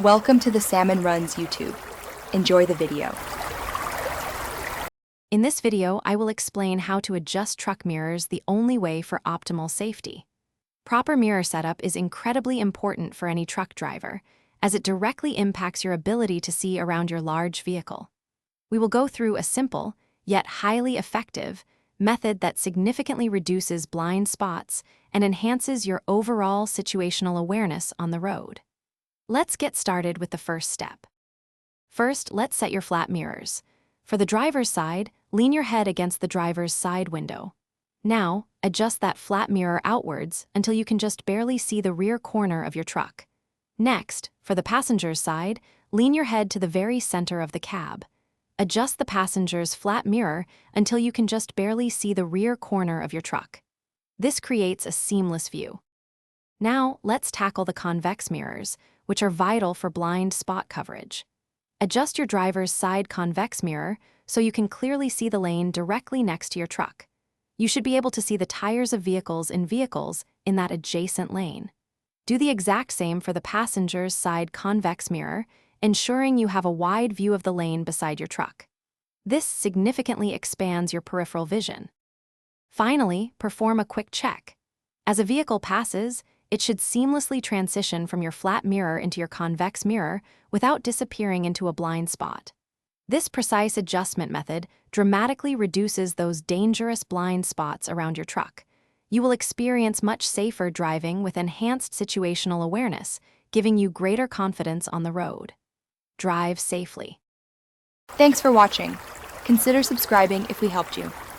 Welcome to the Salmon Runs YouTube. Enjoy the video. In this video, I will explain how to adjust truck mirrors the only way for optimal safety. Proper mirror setup is incredibly important for any truck driver, as it directly impacts your ability to see around your large vehicle. We will go through a simple, yet highly effective, method that significantly reduces blind spots and enhances your overall situational awareness on the road. Let's get started with the first step. First, let's set your flat mirrors. For the driver's side, lean your head against the driver's side window. Now, adjust that flat mirror outwards until you can just barely see the rear corner of your truck. Next, for the passenger's side, lean your head to the very center of the cab. Adjust the passenger's flat mirror until you can just barely see the rear corner of your truck. This creates a seamless view. Now, let's tackle the convex mirrors, which are vital for blind spot coverage. Adjust your driver's side convex mirror so you can clearly see the lane directly next to your truck. You should be able to see the tires of vehicles in that adjacent lane. Do the exact same for the passenger's side convex mirror, ensuring you have a wide view of the lane beside your truck. This significantly expands your peripheral vision. Finally, perform a quick check. As a vehicle passes, it should seamlessly transition from your flat mirror into your convex mirror without disappearing into a blind spot. This precise adjustment method dramatically reduces those dangerous blind spots around your truck. You will experience much safer driving with enhanced situational awareness, giving you greater confidence on the road. Drive safely. Thanks for watching. Consider subscribing if we helped you.